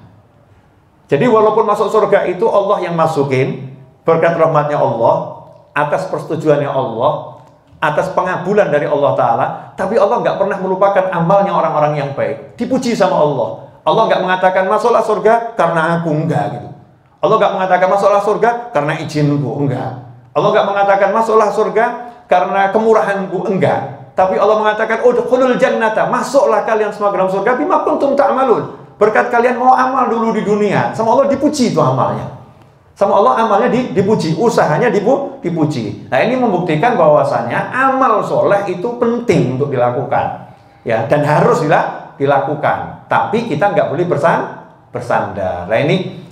Jadi walaupun masuk surga itu Allah yang masukin, berkat rahmatnya Allah, atas persetujuannya Allah, atas pengabulan dari Allah Ta'ala, tapi Allah nggak pernah melupakan amalnya orang-orang yang baik. Dipuji sama Allah. Allah nggak mengatakan masuklah surga karena aku, enggak gitu. Allah nggak mengatakan masuklah surga karena izinku, enggak. Allah nggak mengatakan masuklah surga karena kemurahanku, enggak. Tapi Allah mengatakan udkhulul jannata, masuklah kalian semua ke dalam surga bima kuntum ta'malun, berkat kalian mau amal dulu di dunia. Sama Allah dipuji itu amalnya. Sama Allah amalnya dipuji, usahanya dipuji. Nah, ini membuktikan bahwasannya amal soleh itu penting untuk dilakukan, ya, dan harus dilakukan. Tapi kita nggak boleh bersandar. Nah, ini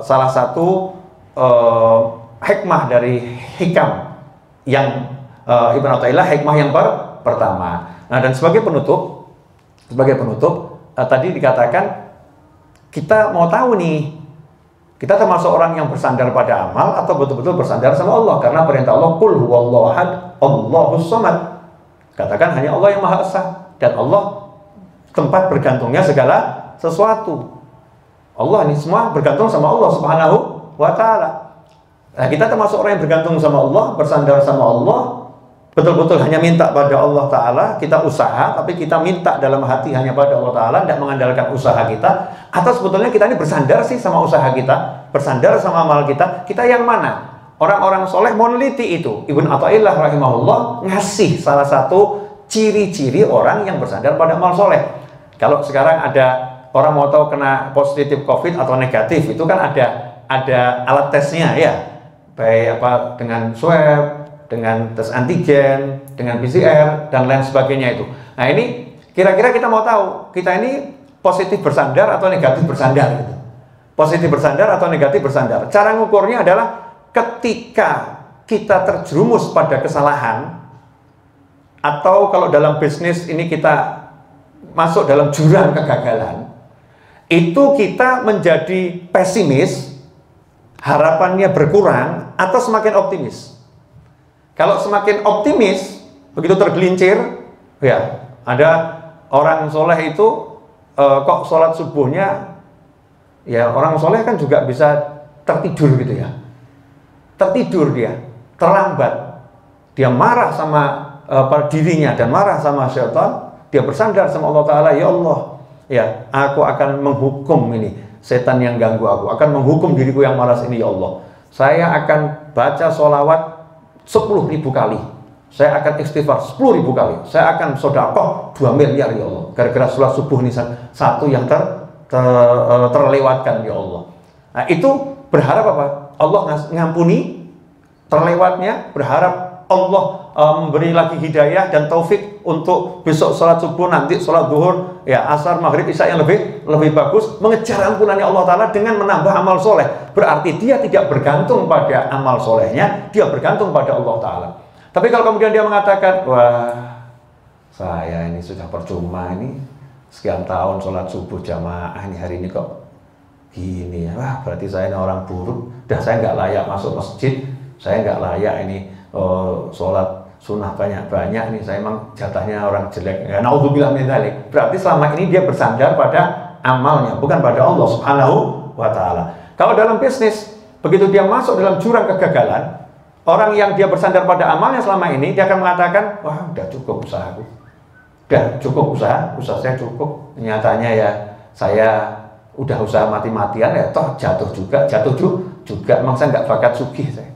salah satu hikmah dari hikam yang Ibn Athaillah, hikmah yang pertama. Nah, dan sebagai penutup tadi dikatakan kita mau tahu nih, kita termasuk orang yang bersandar pada amal atau betul-betul bersandar sama Allah, karena perintah Allah, qul huwallahu ahad, Allahus samad. Katakan hanya Allah yang Maha Esa, dan Allah tempat bergantungnya segala sesuatu. Allah ini semua bergantung sama Allah Subhanahu wa Ta'ala. Nah, kita termasuk orang yang bergantung sama Allah, bersandar sama Allah, betul-betul hanya minta pada Allah Ta'ala. Kita usaha, tapi kita minta dalam hati hanya pada Allah Ta'ala, tidak mengandalkan usaha kita. Atau sebetulnya kita ini bersandar sih sama usaha kita, bersandar sama amal kita. Kita yang mana? Orang-orang soleh meneliti itu. Ibn Athaillah rahimahullah ngasih salah satu ciri-ciri orang yang bersandar pada amal soleh. Kalau sekarang ada orang mau tahu kena positif COVID atau negatif, itu kan ada alat tesnya, ya, baik apa dengan swab, dengan tes antigen, dengan PCR dan lain sebagainya itu. Nah, ini kira-kira kita mau tahu kita ini positif bersandar atau negatif bersandar gitu. Positif bersandar atau negatif bersandar. Cara ngukurnya adalah ketika kita terjerumus pada kesalahan, atau kalau dalam bisnis ini kita masuk dalam jurang kegagalan, itu kita menjadi pesimis, harapannya berkurang, atau semakin optimis. Kalau semakin optimis, begitu tergelincir, ya, ada orang soleh itu kok sholat subuhnya, ya, orang soleh kan juga bisa tertidur gitu ya, tertidur dia, terlambat, dia marah sama dirinya dan marah sama syaitan, dia bersandar sama Allah Ta'ala, ya Allah, ya, aku akan menghukum ini setan yang ganggu aku, akan menghukum diriku yang malas ini, ya Allah. Saya akan baca sholawat 10.000 kali, saya akan istighfar 10.000 kali, saya akan sedekah 2 miliar, ya Allah, gara-gara sholat subuh ini satu yang terlewatkan, ya Allah. Nah, itu berharap apa? Allah ngampuni terlewatnya, berharap Allah memberi lagi hidayah dan taufik untuk besok sholat subuh, nanti sholat zuhur, ya, asar, maghrib, isya yang lebih bagus, mengejar ampunannya Allah Ta'ala dengan menambah amal soleh. Berarti dia tidak bergantung pada amal solehnya, dia bergantung pada Allah Ta'ala. Tapi kalau kemudian dia mengatakan, wah, saya ini sudah percuma, ini sekian tahun sholat subuh jamaah, ini hari ini kok gini ya, wah, berarti saya ini orang buruk, dah saya nggak layak masuk masjid, saya nggak layak ini sholat sunnah banyak-banyak, nih saya emang jatahnya orang jelek, ya, naudzubillah min dzalik. Berarti selama ini dia bersandar pada amalnya, bukan pada Allah Subhanahu wa Ta'ala. Kalau dalam bisnis, begitu dia masuk dalam jurang kegagalan, orang yang dia bersandar pada amalnya selama ini, dia akan mengatakan, wah, udah cukup usahaku, udah cukup usaha saya cukup, nyatanya ya saya udah usaha mati-matian, ya toh jatuh juga, emang saya nggak bakat sugih saya.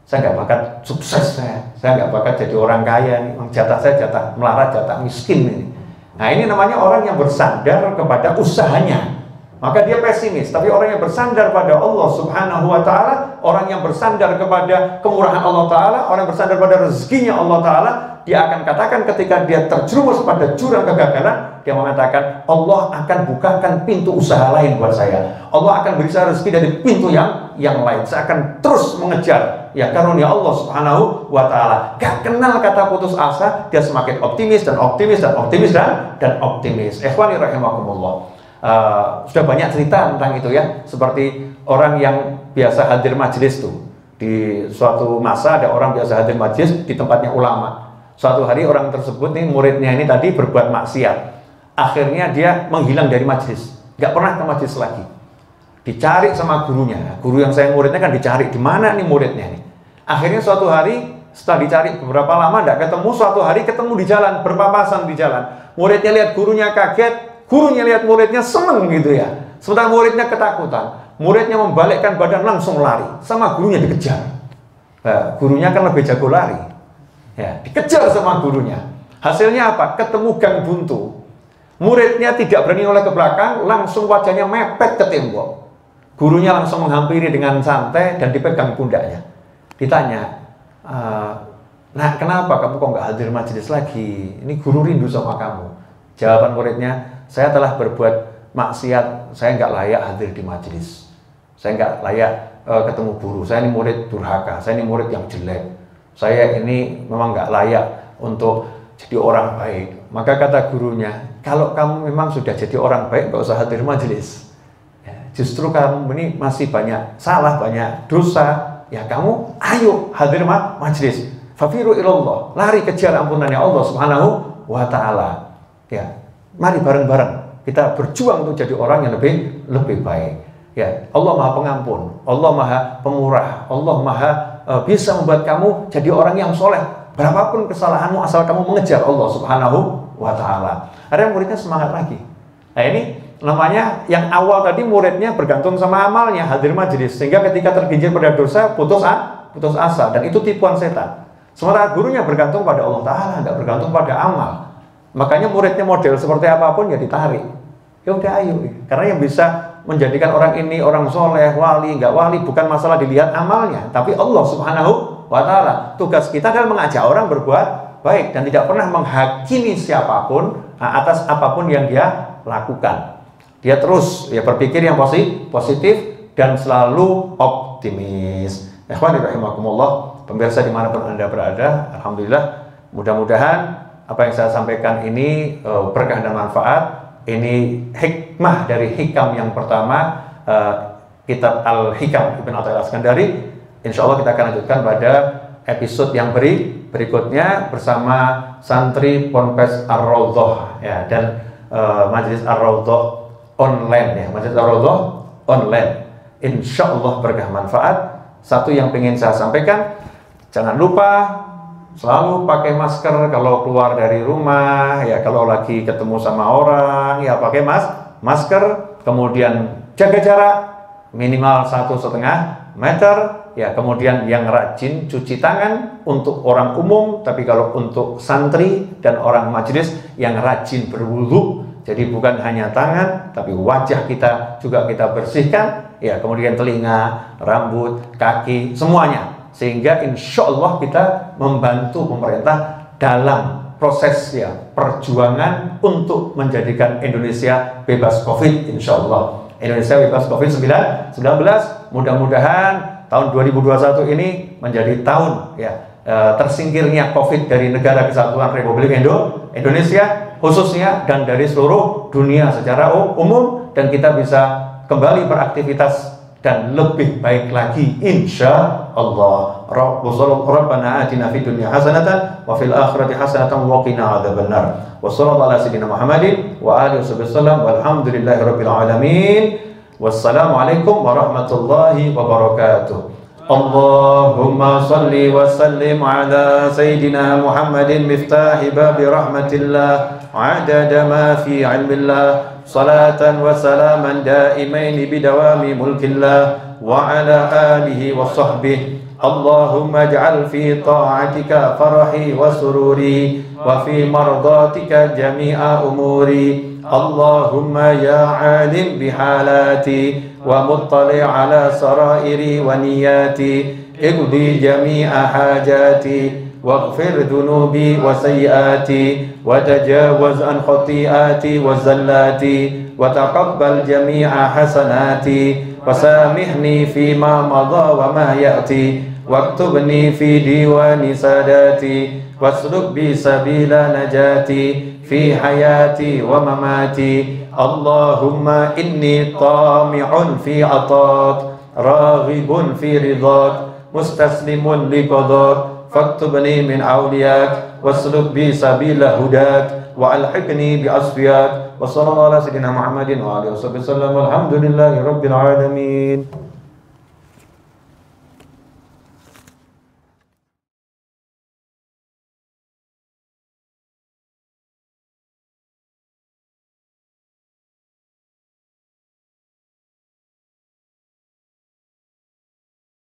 Saya nggak bakat sukses, saya nggak bakat jadi orang kaya, jatah saya jatah melarat, jatah miskin ini. Nah ini namanya orang yang bersandar kepada usahanya, maka dia pesimis. Tapi orang yang bersandar pada Allah Subhanahu wa Ta'ala, orang yang bersandar kepada kemurahan Allah Ta'ala, orang yang bersandar pada rezekinya Allah Ta'ala, dia akan katakan ketika dia terjerumus pada jurang kegagalan, dia mengatakan Allah akan bukakan pintu usaha lain buat saya. Allah akan beri saya rezeki dari pintu yang lain. Saya akan terus mengejar ya karunia Allah Subhanahu wa Ta'ala. Gak kenal kata putus asa, dia semakin optimis dan optimis dan optimis dan optimis. Ikhwani rahimakumullah. Sudah banyak cerita tentang itu ya, seperti orang yang biasa hadir majelis tuh. Di suatu masa ada orang biasa hadir majelis di tempatnya ulama. Suatu hari orang tersebut nih, muridnya ini tadi berbuat maksiat. Akhirnya dia menghilang dari majelis, nggak pernah ke majelis lagi. Dicari sama gurunya. Guru yang saya muridnya kan dicari, di mana nih muridnya nih. Akhirnya suatu hari setelah dicari beberapa lama nggak ketemu, suatu hari ketemu di jalan, berpapasan di jalan. Muridnya lihat gurunya kaget, gurunya lihat muridnya seneng gitu ya. Sementara muridnya ketakutan. Muridnya membalikkan badan langsung lari, sama gurunya dikejar. Gurunya kan lebih jago lari. Ya, dikejar sama gurunya. Hasilnya apa? Ketemu gang buntu. Muridnya tidak berani noleh ke belakang, langsung wajahnya mepet ke tembok. Gurunya langsung menghampiri dengan santai dan dipegang pundaknya. Ditanya, nah kenapa kamu kok nggak hadir majelis lagi? Ini guru rindu sama kamu. Jawaban muridnya, saya telah berbuat maksiat, saya nggak layak hadir di majelis. Saya nggak layak ketemu guru. Saya ini murid durhaka, saya ini murid yang jelek. Saya ini memang nggak layak untuk jadi orang baik. Maka kata gurunya, kalau kamu memang sudah jadi orang baik, nggak usah hadir majelis. Ya, justru kamu ini masih banyak salah, banyak dosa. Ya kamu ayo hadir majelis. Fafiru ilallah, lari kejar ampunannya Allah Subhanahu wa Ta'ala. Ya, mari bareng-bareng kita berjuang untuk jadi orang yang lebih baik. Ya, Allah Maha Pengampun, Allah Maha Pemurah, Allah Maha bisa membuat kamu jadi orang yang soleh. Berapapun kesalahanmu asal kamu mengejar Allah Subhanahu wa Ta'ala. Ada muridnya semangat lagi. Nah ini namanya yang awal tadi muridnya bergantung sama amalnya, hadir majelis, sehingga ketika tergelincir pada dosa putus asa, dan itu tipuan setan. Sementara gurunya bergantung pada Allah Ta'ala, nggak bergantung pada amal. Makanya muridnya model seperti apapun ya ditarik. Ya udah ayo, karena yang bisa menjadikan orang ini orang soleh, wali, nggak wali, bukan masalah dilihat amalnya, tapi Allah Subhanahu wa Ta'ala. Tugas kita adalah mengajak orang berbuat baik dan tidak pernah menghakimi siapapun atas apapun yang dia lakukan. Dia terus ya berpikir yang positif dan selalu optimis. Ikhwani rahimakumullah, pemirsa dimanapun Anda berada, alhamdulillah, mudah-mudahan apa yang saya sampaikan ini berkah dan manfaat. Ini hikmah dari hikam yang pertama, kitab Al-Hikam Ibn Athaillah Al-Iskandari. Insya Allah kita akan lanjutkan pada episode yang berikutnya bersama santri Ponpes Ar-Raudhah ya, dan Majelis Ar-Raudhah online ya, Majelis Ar-Raudhah online. Insya Allah berkah manfaat. Satu yang ingin saya sampaikan, jangan lupa selalu pakai masker kalau keluar dari rumah ya, kalau lagi ketemu sama orang ya pakai masker, kemudian jaga jarak minimal 1,5 meter ya, kemudian yang rajin cuci tangan untuk orang umum, tapi kalau untuk santri dan orang majelis yang rajin berwudu, jadi bukan hanya tangan tapi wajah kita juga kita bersihkan ya, kemudian telinga, rambut, kaki, semuanya. Sehingga insya Allah kita membantu pemerintah dalam proses ya perjuangan untuk menjadikan Indonesia bebas COVID. Insya Allah Indonesia bebas COVID-19. Mudah-mudahan tahun 2021 ini menjadi tahun ya tersingkirnya COVID dari Negara Kesatuan Republik Indonesia khususnya, dan dari seluruh dunia secara umum, dan kita bisa kembali beraktivitas dan lebih baik lagi insya Allah. Rabbana atina fid dunya hasanatan wa fil akhirati hasanatan wa qina adzabannar. Wa sallallahu ala sayyidina Muhammadin wa alihi wasallam walhamdulillahi rabbil alamin. Wassalamu alaikum warahmatullahi wabarakatuh. Allahumma salli wa sallim ala sayyidina Muhammadin miftahi babi rahmatillah adada ma fi ilmillah salatan wa salaman daimaini bidawami mulkillah wa ala alihi wa sahbihi اللهم اجعل في طاعتك فرحي وسروري وفي مرضاتك جميع أموري اللهم يا عالم بحالاتي ومطلع على سرائري ونياتي اقضي جميع حاجاتي واغفر ذنوبي وسيئاتي وتجاوز عن خطيئاتي وزلاتي وتقبل جميع حسناتي وسامحني فيما مضى وما يأتي واكتبني في ديوان ساداتي واسلك بي سبيل نجاتي في حياتي ومماتي اللهم إني طامع في عطاك راغب في رضاك مستسلم لقضاك فاكتبني من أولياك واسلك بي سبيل هداك وألحقني بأصفياك وصلى الله على سيدنا محمد وعلى آله وصحبه وسلم والحمد لله رب العالمين.